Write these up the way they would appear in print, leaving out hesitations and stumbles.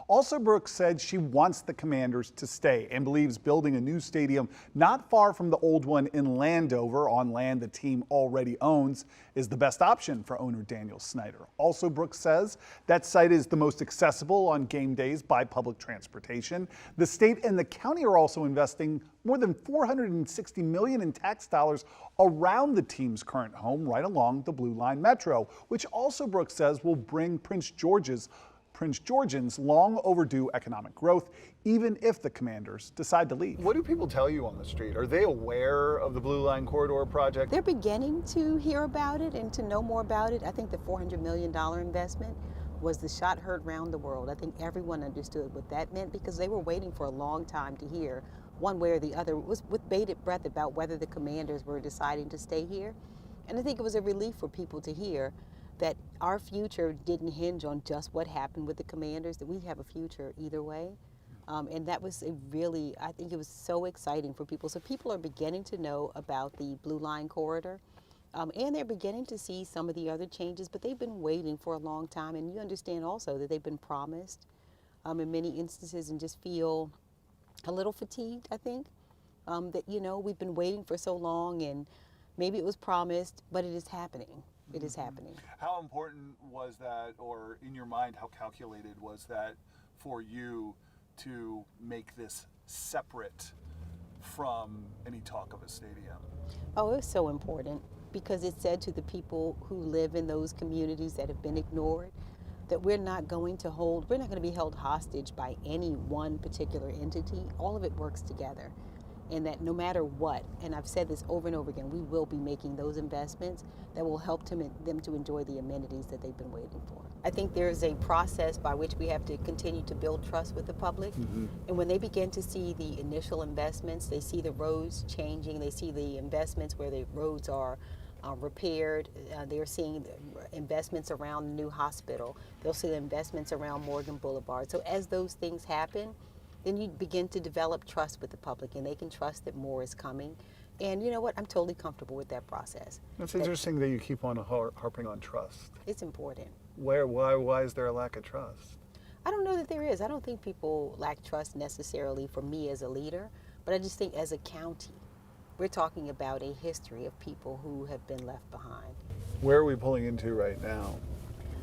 Alsobrooks said she wants the Commanders to stay and believes building a new stadium not far from the old one in Landover on land the team already owns is the best option for owner Dan Snyder. Alsobrooks says that site is the most accessible on game days by public transportation. The state and the county are also investing more than $460 million in tax dollars around the team's current home right along the Blue Line Metro, which Alsobrooks says will bring Prince George's long overdue economic growth, even if the Commanders decide to leave. What do people tell you on the street? Are they aware of the Blue Line Corridor project? They're beginning to hear about it and to know more about it. I think the $400 million investment was the shot heard round the world. I think everyone understood what that meant because they were waiting for a long time to hear one way or the other. It was with bated breath about whether the Commanders were deciding to stay here. And I think it was a relief for people to hear that our future didn't hinge on just what happened with the Commanders, that we have a future either way. And that was I think it was so exciting for people. So people are beginning to know about the Blue Line Corridor, and they're beginning to see some of the other changes, but they've been waiting for a long time. And you understand also that they've been promised in many instances and just feel a little fatigued, I think, that, we've been waiting for so long and maybe it was promised, but it is happening. It is happening. How important was that, or in your mind, how calculated was that for you to make this separate from any talk of a stadium? Oh, it was so important because it said to the people who live in those communities that have been ignored that we're not going to be held hostage by any one particular entity. All of it works together. And that no matter what, and I've said this over and over again, we will be making those investments that will help them to enjoy the amenities that they've been waiting for. I think there's a process by which we have to continue to build trust with the public. Mm-hmm. And when they begin to see the initial investments, they see the roads changing, they see the investments where the roads are repaired, they're seeing the investments around the new hospital, they'll see the investments around Morgan Boulevard. So as those things happen, then you begin to develop trust with the public and they can trust that more is coming. And you know what? I'm totally comfortable with that process. It's interesting that you keep on harping on trust. It's important. Why is there a lack of trust? I don't know that there is. I don't think people lack trust necessarily for me as a leader, but I just think as a county, we're talking about a history of people who have been left behind. Where are we pulling into right now?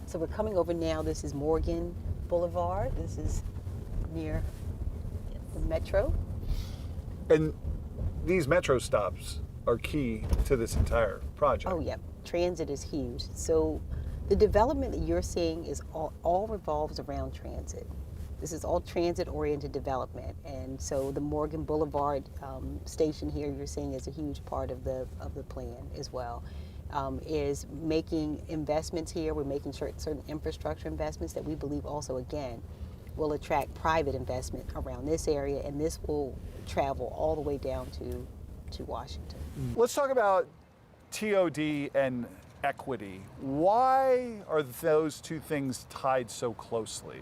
So we're coming over now. This is Morgan Boulevard. This is near the Metro. And these Metro stops are key to this entire project. Oh, yeah. Transit is huge. So the development that you're seeing is all revolves around transit. This is all transit-oriented development, and so the Morgan Boulevard station here you're seeing is a huge part of the plan as well. Is making investments here. We're making certain infrastructure investments that we believe also, again, will attract private investment around this area, and this will travel all the way down to Washington. Let's talk about TOD and equity. Why are those two things tied so closely?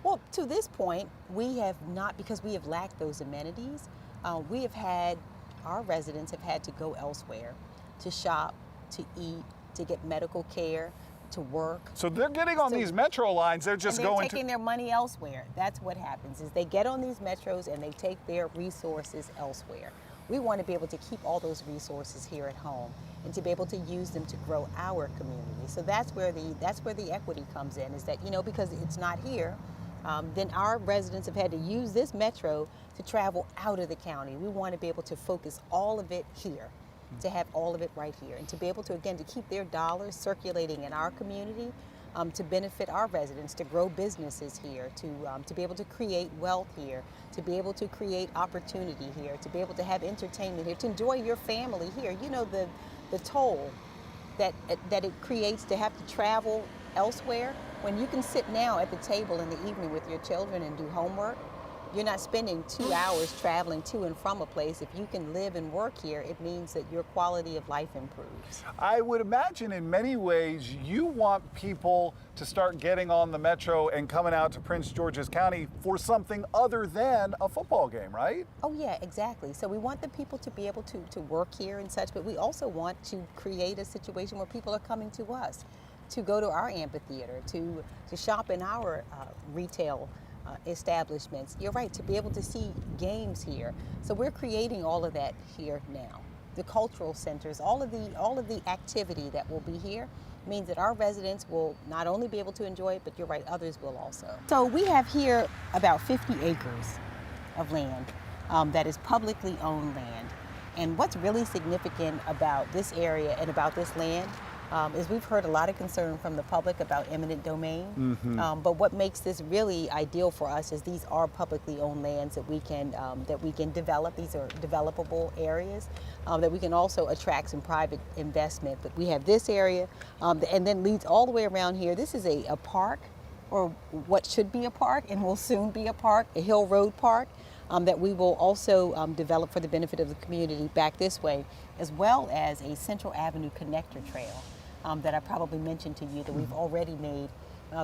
Well, to this point, we have not, because we have lacked those amenities, our residents have had to go elsewhere to shop, to eat, to get medical care, to work. So they're getting on these metro lines, they're taking their money elsewhere. That's what happens, is they get on these metros and they take their resources elsewhere. We want to be able to keep all those resources here at home and to be able to use them to grow our community. So that's where the equity comes in, is that, because it's not here, then our residents have had to use this metro to travel out of the county. We want to be able to focus all of it here, to have all of it right here, and to be able to, again, to keep their dollars circulating in our community, to benefit our residents, to grow businesses here, to be able to create wealth here, to be able to create opportunity here, to be able to have entertainment here, to enjoy your family here. The toll that it creates to have to travel elsewhere, when you can sit now at the table in the evening with your children and do homework, you're not spending 2 hours traveling to and from a place. If you can live and work here, it means that your quality of life improves. I would imagine in many ways you want people to start getting on the metro and coming out to Prince George's County for something other than a football game, right? Oh yeah, exactly. So we want the people to be able to work here and such, but we also want to create a situation where people are coming to us, to go to our amphitheater, to shop in our retail establishments. You're right, to be able to see games here. So we're creating all of that here now. The cultural centers, all of the activity that will be here means that our residents will not only be able to enjoy it, but you're right, others will also. So we have here about 50 acres of land that is publicly owned land. And what's really significant about this area and about this land is we've heard a lot of concern from the public about eminent domain. But what makes this really ideal for us is these are publicly owned lands that we can develop. These are developable areas that we can also attract some private investment. But we have this area, and then leads all the way around here. This is a park, or what should be a park, and will soon be a park, a Hill Road Park. That we will also develop for the benefit of the community back this way, as well as a Central Avenue connector trail that I probably mentioned to you that we've already made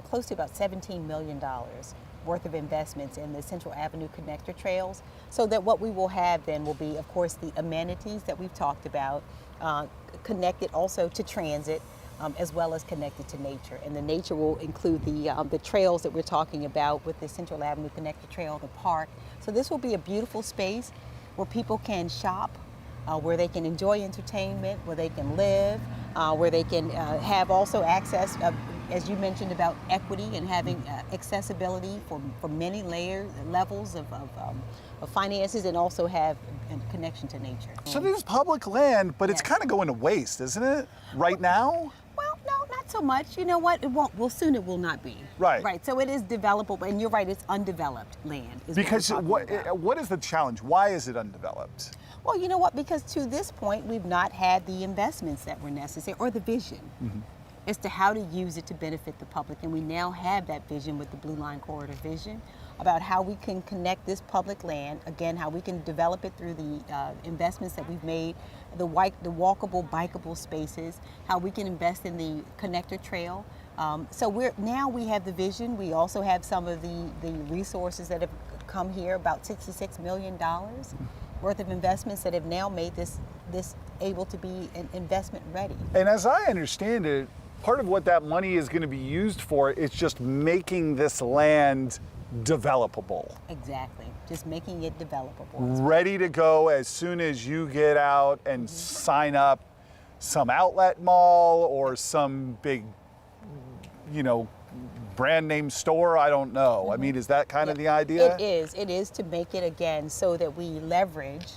close to about $17 million worth of investments in the Central Avenue connector trails, so that what we will have then will be, of course, the amenities that we've talked about, connected also to transit, as well as connected to nature. And the nature will include the trails that we're talking about with the Central Avenue Connector Trail, the park. So this will be a beautiful space where people can shop, where they can enjoy entertainment, where they can live, where they can have also access, as you mentioned, about equity and having accessibility for many levels of finances, and also have a connection to nature. So this is public land, but it's Yes. kind of going to waste, isn't it? Right now? Well, no, not so much. You know what? It won't. Well, soon it will not be. Right. Right. So it is developable, and you're right. It's undeveloped land. Is Because what we're talking about. what is the challenge? Why is it undeveloped? Well, you know what? Because to this point, we've not had the investments that were necessary, or the vision as to how to use it to benefit the public. And we now have that vision with the Blue Line Corridor vision about how we can connect this public land, again, how we can develop it through the investments that we've made, the walkable, bikeable spaces, how we can invest in the connector trail. So we have the vision. We also have some of the resources that have come here, about $66 million worth of investments that have now made this able to be an investment ready. And as I understand it, part of what that money is going to be used for is just making this land developable. Exactly, just making it developable. Ready to go as soon as you get out and sign up some outlet mall or some big, brand name store. I don't know. I mean, is that kind of the idea? It is to make it, again, so that we leverage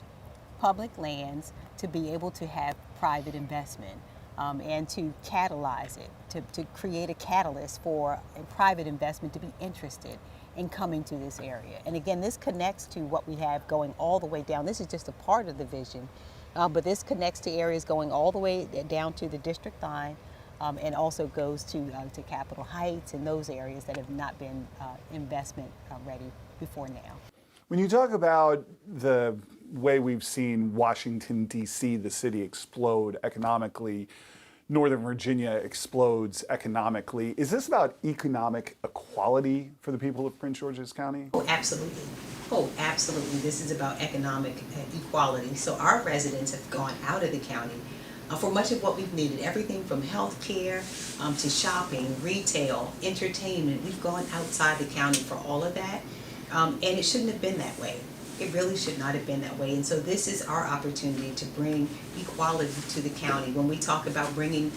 public lands to be able to have private investment. And to catalyze it, to create a catalyst for a private investment to be interested in coming to this area. And again, this connects to what we have going all the way down. This is just a part of the vision, but this connects to areas going all the way down to the district line, and also goes to Capitol Heights and those areas that have not been investment ready before now. When you talk about the way we've seen Washington, D.C., the city explode economically, Northern Virginia explodes economically, is this about economic equality for the people of Prince George's County? Oh, absolutely. Oh, absolutely. This is about economic equality. So our residents have gone out of the county for much of what we've needed, everything from health care to shopping, retail, entertainment. We've gone outside the county for all of that. And it shouldn't have been that way. It really should not have been that way. And so this is our opportunity to bring equality to the county. When we talk about bringing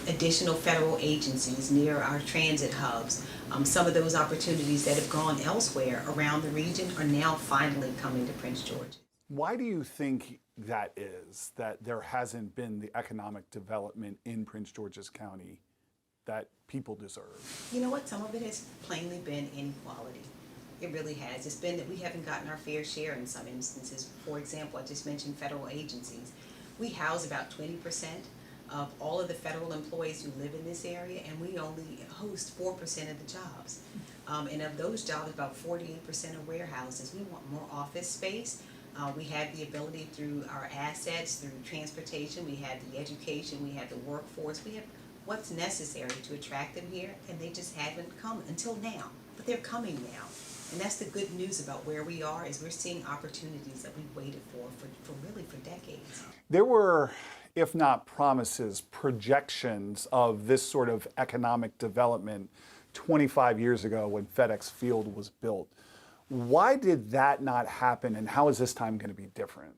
additional federal agencies near our transit hubs, some of those opportunities that have gone elsewhere around the region are now finally coming to Prince George. Why do you think that is, that there hasn't been the economic development in Prince George's County that people deserve? You know what? Some of it has plainly been inequality. It really has. It's been that we haven't gotten our fair share in some instances. For example, I just mentioned federal agencies. We house about 20% of all of the federal employees who live in this area, and we only host 4% of the jobs. And of those jobs, about 48% are warehouses. We want more office space. We have the ability through our assets, through transportation, we have the education, we have the workforce, we have what's necessary to attract them here, and they just haven't come until now. But they're coming now. And that's the good news about where we are, is we're seeing opportunities that we've waited for really for decades. There were, if not promises, projections of this sort of economic development 25 years ago when FedEx Field was built. Why did that not happen, and how is this time going to be different?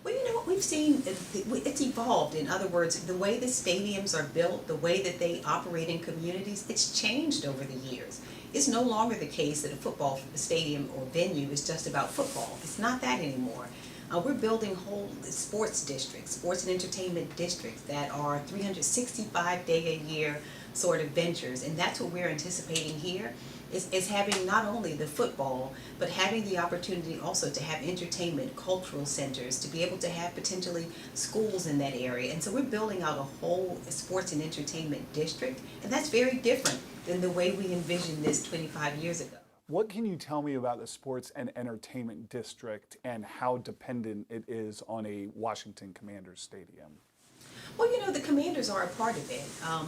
Well, you know what we've seen, it's evolved. In other words, the way the stadiums are built, the way that they operate in communities, it's changed over the years. It's no longer the case that a football stadium or venue is just about football. It's not that anymore. We're building whole sports districts, sports and entertainment districts that are 365-day-a-year sort of ventures, and that's what we're anticipating here. Is having not only the football, but having the opportunity also to have entertainment, cultural centers, to be able to have potentially schools in that area. And so we're building out a whole sports and entertainment district, and that's very different than the way we envisioned this 25 years ago. What can you tell me about the sports and entertainment district and how dependent it is on a Washington Commanders stadium? Well, you know, the Commanders are a part of it.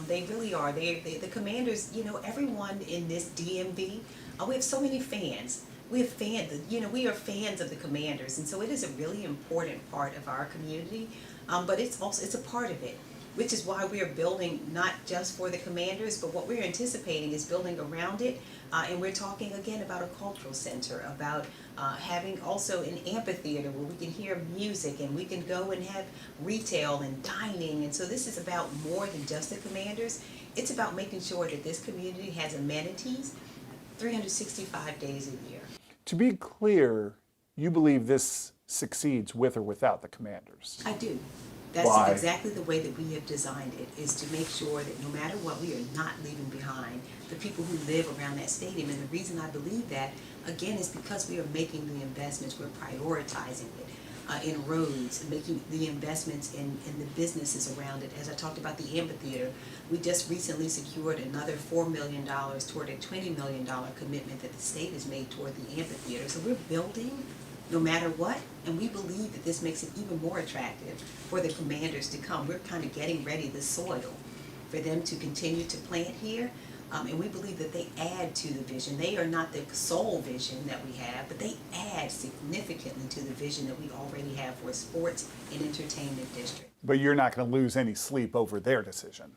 They really are. The Commanders, you know, everyone in this DMV, we have so many fans. We have fans, you know, we are fans of the Commanders, and so it is a really important part of our community, but it's a part of it, which is why we are building not just for the Commanders, but what we're anticipating is building around it, and we're talking again about a cultural center, about having also an amphitheater where we can hear music and we can go and have retail and dining. And so this is about more than just the Commanders. It's about making sure that this community has amenities 365 days a year. To be clear, you believe this succeeds with or without the Commanders? I do. That's Why? exactly the way that we have designed it, is to make sure that no matter what, we are not leaving behind the people who live around that stadium. And the reason I believe that, again, is because we are making the investments, we're prioritizing it in roads, making the investments in the businesses around it. As I talked about the amphitheater, we just recently secured another $4 million toward a $20 million commitment that the state has made toward the amphitheater. So we're building no matter what, and we believe that this makes it even more attractive for the Commanders to come. We're kind of getting ready the soil for them to continue to plant here, and we believe that they add to the vision. They are not the sole vision that we have, but they add significantly to the vision that we already have for a sports and entertainment district. But you're not going to lose any sleep over their decision.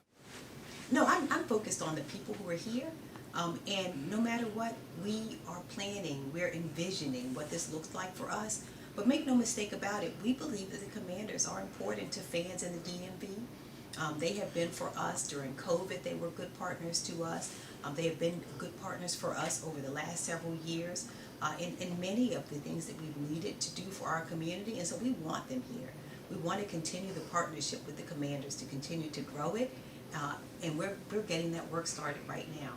No, I'm focused on the people who are here. And no matter what, we are planning, we're envisioning what this looks like for us. But make no mistake about it, we believe that the Commanders are important to fans in the DMV. They have been for us during COVID. They were good partners to us. They have been good partners for us over the last several years in many of the things that we've needed to do for our community. And so we want them here. We want to continue the partnership with the Commanders, to continue to grow it. And we're getting that work started right now.